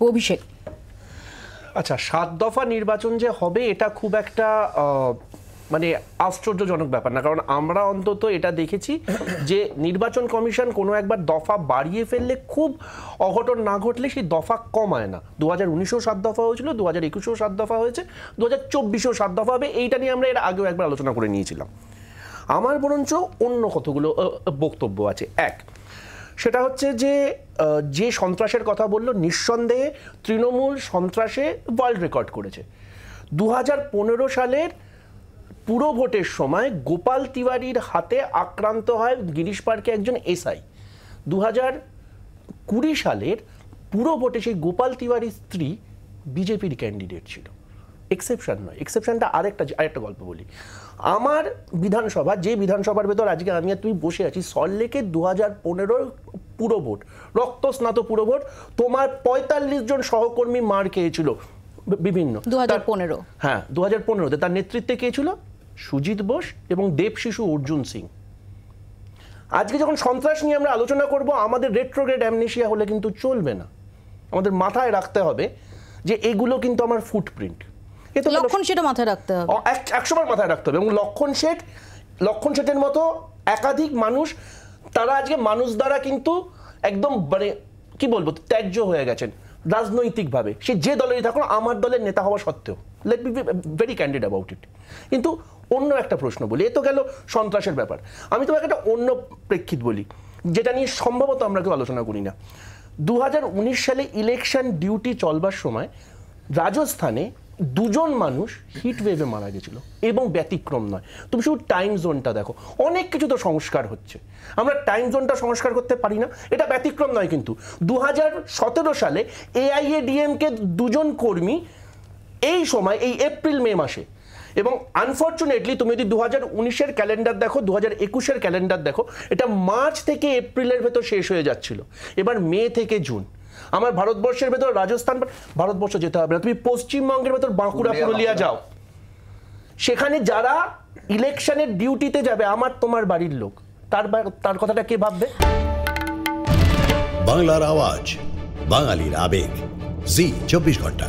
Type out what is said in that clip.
অভিষেক, আচ্ছা 7 দফা নির্বাচন যে হবে এটা খুব একটা মানে আশ্চর্যজনক ব্যাপার না, কারণ আমরা অন্তত এটা দেখেছি যে নির্বাচন কমিশন কোনো একবার দফা বাড়িয়ে ফেললে খুব অঘটন না ঘটলে সেই দফা কমায় না। 2019-এও 7 দফা হয়েছিল, 2021-এও 7 দফা হয়েছে, 2024-এও 7 দফা হবে। এইটা নিয়ে আমরা এর আগেও একবার আলোচনা করে নিয়েছিলাম। আমার বরঞ্চ অন্য কতগুলো বক্তব্য আছে। এক, সেটা হচ্ছে যে সন্ত্রাসের কথা বললো, নিঃসন্দেহে তৃণমূল সন্ত্রাসে ওয়ার্ল্ড রেকর্ড করেছে। 2015 সালের পুরো ভোটের সময় গোপাল তিওয়ারির হাতে আক্রান্ত হয় গিরিশ পার্কে একজন এসআই। 2020 সালের পুরো ভোটে সেই গোপাল তিওয়ারির স্ত্রী বিজেপির ক্যান্ডিডেট ছিল। এক্সেপশন নয়, এক্সেপশনটা আরেকটা গল্প বলি। আমার বিধানসভা, যে বিধানসভার ভেতর আজকে আমি আর তুমি বসে আছি, সল্টলেকের 2015 পুরো ভোট, রক্তস্নাত পুরো ভোট, তোমার 45 জন সহকর্মী মার খেয়েছিল বিভিন্ন। 2015, হ্যাঁ 2015-তে তার নেতৃত্বে কে ছিল? সুজিত বোস এবং দেবশিশু অর্জুন সিং। আজকে যখন সন্ত্রাস নিয়ে আমরা আলোচনা করব, আমাদের রেট্রোগ্রেড অ্যামনেশিয়া হলে কিন্তু চলবে না। আমাদের মাথায় রাখতে হবে যে এগুলো কিন্তু আমার ফুটপ্রিন্ট। লক্ষণ সেটা মাথায় রাখতে হবে, 100 বার মাথায় রাখতে হবে। এবং লক্ষণ শেঠের মতো একাধিক মানুষ, তারা আজকে মানুষ দ্বারা কিন্তু একদম মানে কি বলবো ত্যায্য হয়ে গেছেন রাজনৈতিকভাবে। সে যে দলেরই থাকুন, আমার দলের নেতা হওয়া সত্ত্বেও, let me be very candid about it. কিন্তু অন্য একটা প্রশ্ন বলি, এ তো গেল সন্ত্রাসের ব্যাপার। আমি তোমাকে একটা অন্য প্রেক্ষিত বলি, যেটা নিয়ে সম্ভবত আমরা কেউ আলোচনা করি না। 2019 সালে ইলেকশন ডিউটি চলবার সময় রাজস্থানে 2 জন মানুষ হিট ওয়েভে মারা গেছিল, এবং ব্যতিক্রম নয়। তুমি শুধু টাইম জোনটা দেখো, অনেক কিছু তো সংস্কার হচ্ছে, আমরা টাইম জোনটা সংস্কার করতে পারি না, এটা ব্যতিক্রম নয়। কিন্তু 2017 সালে AIADMK 2 জন কর্মী এই সময়, এই এপ্রিল মে মাসে, এবং আনফর্চুনেটলি তুমি যদি 2019-এর ক্যালেন্ডার দেখো, 2021-এর ক্যালেন্ডার দেখো, এটা মার্চ থেকে এপ্রিলের ভেতর শেষ হয়ে যাচ্ছিল, এবার মে থেকে জুন। আমার ভারতবর্ষের ভেতর রাজস্থান, ভারতবর্ষ যেতে হবে না, তুমি পশ্চিমবঙ্গের ভেতর বাঁকুড়া পুরুলিয়া যাও, সেখানে যারা ইলেকশনের ডিউটিতে যাবে আমার তোমার বাড়ির লোক, তার কথাটা কে ভাববে? বাংলার আওয়াজ, বাঙালির আবেগ, জি 24 ঘন্টা।